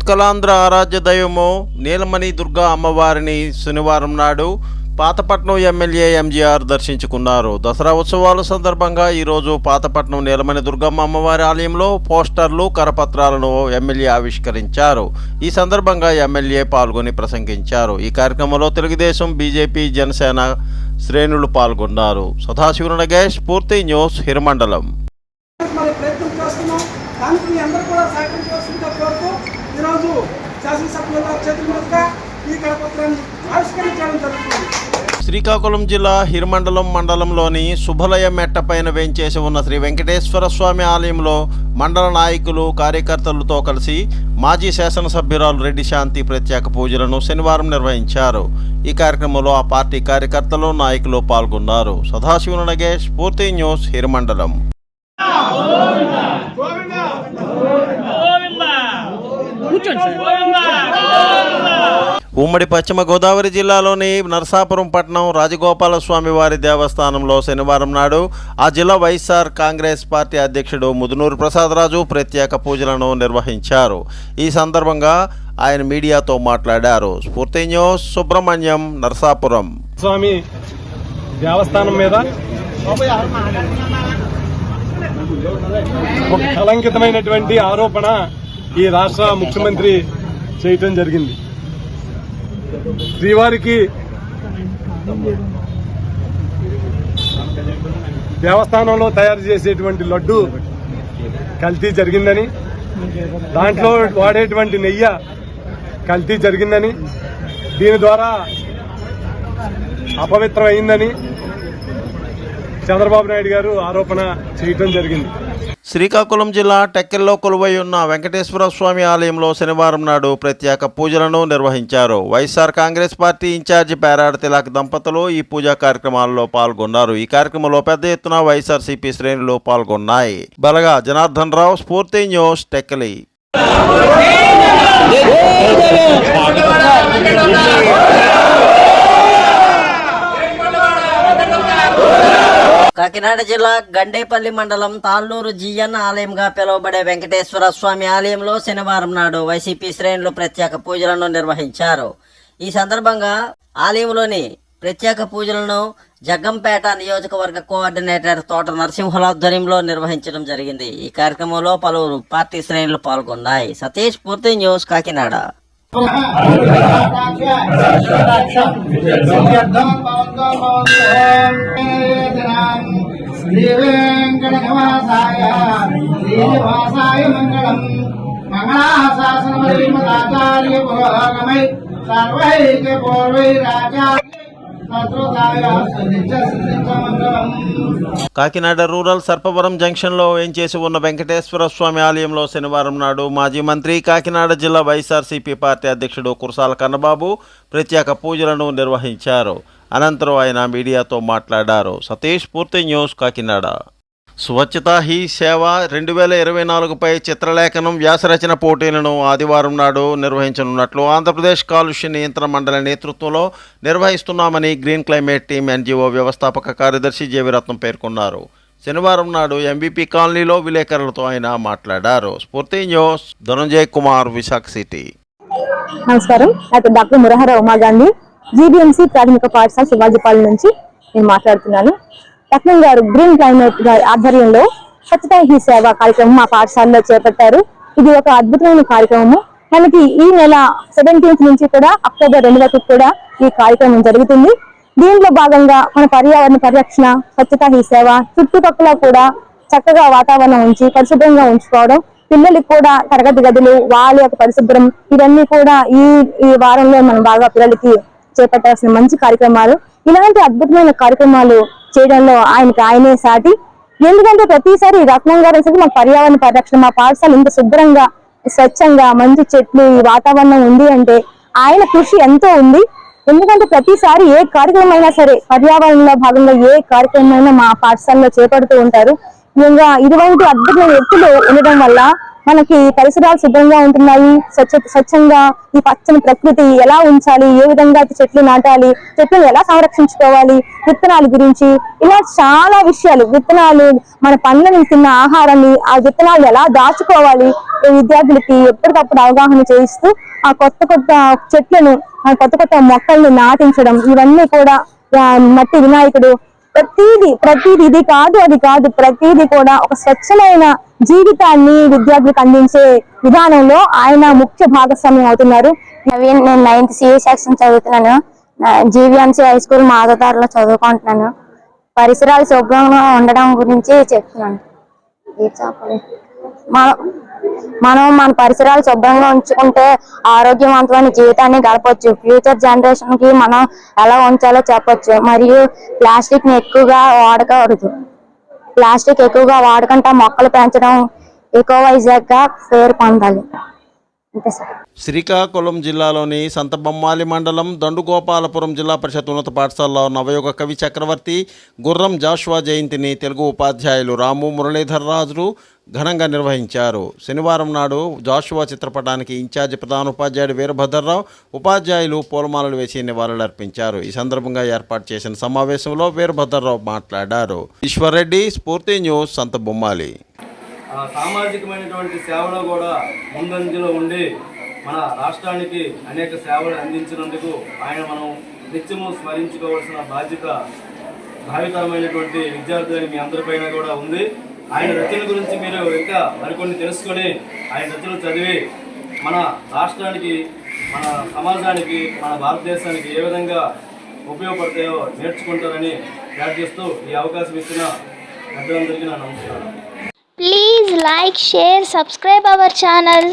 ఉత్కలాంధ్ర ఆరాధ్య దైవము నీలమణి దుర్గా అమ్మవారిని శనివారం నాడు పాతపట్నం ఎమ్మెల్యే ఎంజీఆర్ దర్శించుకున్నారు. దసరా ఉత్సవాల సందర్భంగా ఈరోజు పాతపట్నం నీలమణి దుర్గమ్మ అమ్మవారి ఆలయంలో పోస్టర్లు, కరపత్రాలను ఎమ్మెల్యే ఆవిష్కరించారు. ఈ సందర్భంగా ఎమ్మెల్యే పాల్గొని ప్రసంగించారు. ఈ కార్యక్రమంలో తెలుగుదేశం, బీజేపీ, జనసేన శ్రేణులు పాల్గొన్నారు. సదాశివ నగేష్, పూర్తి న్యూస్, హిరమండలం. శ్రీకాకుళం జిల్లా హిరమండలం మండలంలోని శుభలయ మెట్టపైన వేంచేసి ఉన్న శ్రీ వెంకటేశ్వర స్వామి ఆలయంలో మండల నాయకులు, కార్యకర్తలతో కలిసి మాజీ శాసనసభ్యురాలు రెడ్డి శాంతి ప్రత్యేక పూజలను శనివారం నిర్వహించారు. ఈ కార్యక్రమంలో ఆ పార్టీ కార్యకర్తలు, నాయకులు పాల్గొన్నారు. సదాశివ నగేష్, పూర్తి న్యూస్, హిరమండలం. ఉమ్మడి పశ్చిమ గోదావరి జిల్లాలోని నరసాపురం పట్టణం రాజగోపాల స్వామి వారి దేవస్థానంలో శనివారం నాడు ఆ జిల్లా వైఎస్ఆర్ కాంగ్రెస్ పార్టీ అధ్యక్షుడు ముదునూరు ప్రసాదరాజు ప్రత్యేక పూజలను నిర్వహించారు. ఈ సందర్భంగా ఆయన మీడియాతో మాట్లాడారు. స్ఫూర్తి న్యూస్, సుబ్రహ్మణ్యం, నరసాపురం. స్వామి దేవస్థానం మీద ఒక కళంకితమైనటువంటి ఆరోపణ ఈ రాష్ట్ర ముఖ్యమంత్రి చేయటం జరిగింది. శ్రీవారికి దేవస్థానంలో తయారు చేసేటువంటి లడ్డు కల్తీ జరిగిందని, దాంట్లో వాడేటువంటి నెయ్యి కల్తీ జరిగిందని, దీని ద్వారా అపవిత్రమైందని చంద్రబాబు నాయుడు గారు ఆరోపణ చేయటం జరిగింది. శ్రీకాకుళం జిల్లా టెక్కెల్లో కొలువై ఉన్న వెంకటేశ్వర స్వామి ఆలయంలో శనివారం నాడు ప్రత్యేక పూజలను నిర్వహించారు. వైఎస్ఆర్ కాంగ్రెస్ పార్టీ ఇన్ఛార్జి పేరాడ తిలక్ దంపతులు ఈ పూజా కార్యక్రమాల్లో పాల్గొన్నారు. ఈ కార్యక్రమంలో పెద్ద ఎత్తున వైఎస్ఆర్సీపీ శ్రేణులు పాల్గొన్నాయి. బలగా జనార్దన్ రావు, స్ఫూర్తి న్యూస్, టెక్కలి. కాకినాడ జిల్లా గండేపల్లి మండలం తాళ్ళూరు జిఎన్ ఆలయంగా పిలువబడే వెంకటేశ్వర స్వామి ఆలయంలో శనివారం నాడు వైసీపీ శ్రేణులు ప్రత్యేక పూజలను నిర్వహించారు. ఈ సందర్భంగా ఆలయంలోని ప్రత్యేక పూజలను జగ్గంపేట నియోజకవర్గ కోఆర్డినేటర్ తోట నరసింహుల ఆధ్వర్యంలో నిర్వహించడం జరిగింది. ఈ కార్యక్రమంలో పలువురు పార్టీ శ్రేణులు పాల్గొన్నాయి. సతీష్, పూర్తి న్యూస్, కాకినాడ. శ్రీ వెంకట నివాసాయ శ్రీనివాసాయ మంగళం. మంగళాశాసనమై పురోగమై సర్వైక పూర్వైరాచార్య. కాకినాడ రూరల్ సర్పవరం జంక్షన్లో వేంచేసి ఉన్న వెంకటేశ్వర స్వామి ఆలయంలో శనివారం నాడు మాజీ మంత్రి, కాకినాడ జిల్లా వైఎస్ఆర్సీపీ పార్టీ అధ్యక్షుడు కురసాల కన్నబాబు ప్రత్యేక పూజలను నిర్వహించారు. అనంతరం ఆయన మీడియాతో మాట్లాడారు. సతీష్, పూర్తి న్యూస్, కాకినాడ. స్వచ్ఛతా హీ సేవ 2024పై చిత్రలేఖనం, వ్యాసరచన పోటీలను ఆదివారం నాడు నిర్వహించనున్నట్లు ఆంధ్రప్రదేశ్ కాలుష్య నియంత్రణ మండలి నేతృత్వంలో నిర్వహిస్తున్నామని గ్రీన్ క్లైమేట్ టీమ్ ఎన్జీఓ వ్యవస్థాపక కార్యదర్శి జేవిరత్నం పేర్కొన్నారు. శనివారం నాడు ఎంబీపీ కాలనీలో విలేకరులతో ఆయన మాట్లాడారు. స్ఫూర్తి న్యూస్, ధనంజయ్ కుమార్, విశాఖ సిటీ. నమస్కారం. డాక్టర్ మురహర ఉమాగాంధీ, జీబీఎంసీ ప్రాథమిక పాఠశాల శివాజీపాలెం నుంచి నేను మాట్లాడుతున్నాను. రత్నం గారు గ్రీన్ క్లైమేట్ గారి ఆధ్వర్యంలో స్వచ్ఛతా హీ సేవ కార్యక్రమం మా పాఠశాలలో చేపట్టారు. ఇది ఒక అద్భుతమైన కార్యక్రమము. మనకి ఈ నెల 17th నుంచి కూడా అక్టోబర్ 2 వరకు కూడా ఈ కార్యక్రమం జరుగుతుంది. దీంట్లో భాగంగా మన పర్యావరణ పరిరక్షణ, స్వచ్ఛతా హీ సేవ, చుట్టుపక్కల కూడా చక్కగా వాతావరణం ఉంచి పరిశుభ్రంగా ఉంచుకోవడం, పిల్లలకి కూడా తరగతి గదులు, వాళ్ళ యొక్క పరిశుభ్రం, ఇవన్నీ కూడా ఈ వారంలో మనం బాగా పిల్లలకి చేపట్టాల్సిన మంచి కార్యక్రమాలు. ఇలాంటి అద్భుతమైన కార్యక్రమాలు చేయడంలో ఆయనే సాటి. ఎందుకంటే ప్రతిసారి రత్నం గారు మా పర్యావరణ పరిరక్షణ, మా పాఠశాల ఇంత శుభ్రంగా, స్వచ్ఛంగా, మంచి చెట్లు, ఈ వాతావరణం ఉంది అంటే ఆయన కృషి ఎంతో ఉంది. ఎందుకంటే ప్రతిసారి ఏ కార్యక్రమం అయినా సరే పర్యావరణంలో భాగంగా ఏ కార్యక్రమం అయినా మా పాఠశాలలో చేపడుతూ ఉంటారు. ఇంకా ఇటువంటి అద్భుతమైన వ్యక్తులు ఉండడం వల్ల మనకి పరిసరాలు శుభ్రంగా ఉంటున్నాయి. స్వచ్ఛంగా ఈ పచ్చని ప్రకృతి ఎలా ఉంచాలి, ఏ విధంగా చెట్లు నాటాలి, చెట్లను ఎలా సంరక్షించుకోవాలి, విత్తనాల గురించి, ఇలా చాలా విషయాలు, విత్తనాలు, మన పండ్లను తిన్న ఆహారాన్ని, ఆ విత్తనాలు ఎలా దాచుకోవాలి, విద్యార్థులకి ఎప్పటికప్పుడు అవగాహన చేయిస్తూ ఆ కొత్త కొత్త చెట్లను, ఆ కొత్త కొత్త మొక్కల్ని నాటించడం, ఇవన్నీ కూడా మట్టి వినాయకుడు ప్రతిదీ ఇది కాదు అది కాదు, ప్రతిదీ కూడా ఒక స్వచ్ఛమైన జీవితాన్ని విద్యార్థులకు అందించే విధానంలో ఆయన ముఖ్య భాగస్వామ్యం అవుతున్నారు. నవీన్, నేను 9th CA సెక్షన్ చదువుతున్నాను. జీవీఎంసీ హై స్కూల్ మాధవదారిలో చదువుకుంటున్నాను. పరిసరాలు శుభ్రంగా ఉండడం గురించి చెప్తున్నాను. మనం మన పరిసరాలు శుభ్రంగా ఉంచుకుంటే ఆరోగ్యవంతమైన జీవితాన్ని గడపచ్చు. ఫ్యూచర్ జనరేషన్ కి మనం ఎలా ఉంచాలో చెప్పొచ్చు. మరియు ప్లాస్టిక్ ని ఎక్కువగా వాడకూడదు. ప్లాస్టిక్ ఎక్కువగా వాడకుండా మొక్కలు పెంచడం ఎకోవైజాగ్ గా పేరు పొందాలి. అంతే సార్. శ్రీకాకుళం జిల్లాలోని సంతబొమ్మాలి మండలం దండుగోపాలపురం జిల్లా పరిషత్ ఉన్నత పాఠశాలలో నవయుగ కవి చక్రవర్తి గుర్రం జాషువా జయంతిని తెలుగు ఉపాధ్యాయులు రాము మురళీధర్ రాజులు ఘనంగా నిర్వహించారు. శనివారం నాడు జాషువా చిత్రపటానికి ఇన్ఛార్జి ప్రధానోపాధ్యాయుడు వీరభద్రరావు, ఉపాధ్యాయులు పూలమాలలు వేసి నివాళులర్పించారు. ఈ సందర్భంగా ఏర్పాటు చేసిన సమావేశంలో వీరభద్రరావు మాట్లాడారు. ఈశ్వర్రెడ్డి, స్ఫూర్తి న్యూస్, సంతబొమ్మాలి. సామాజికమైనటువంటి సేవలో కూడా ముందంజలో ఉండి మన రాష్ట్రానికి అనేక సేవలు అందించినందుకు ఆయన మనం నిత్యము స్మరించుకోవాల్సిన బాధ్యత భావితరమైనటువంటి విద్యార్థులని మీ అందరిపైన కూడా ఉంది. ఆయన రచన గురించి మీరు ఇంకా మరికొన్ని తెలుసుకొని ఆయన రచనలు చదివి మన రాష్ట్రానికి, మన సమాజానికి, మన భారతదేశానికి ఏ విధంగా ఉపయోగపడతాయో నేర్చుకుంటారని ప్రార్థిస్తూ ఈ అవకాశం ఇచ్చిన పెద్దలందరికీ నా నమస్కారం. Please like, share, subscribe our channel.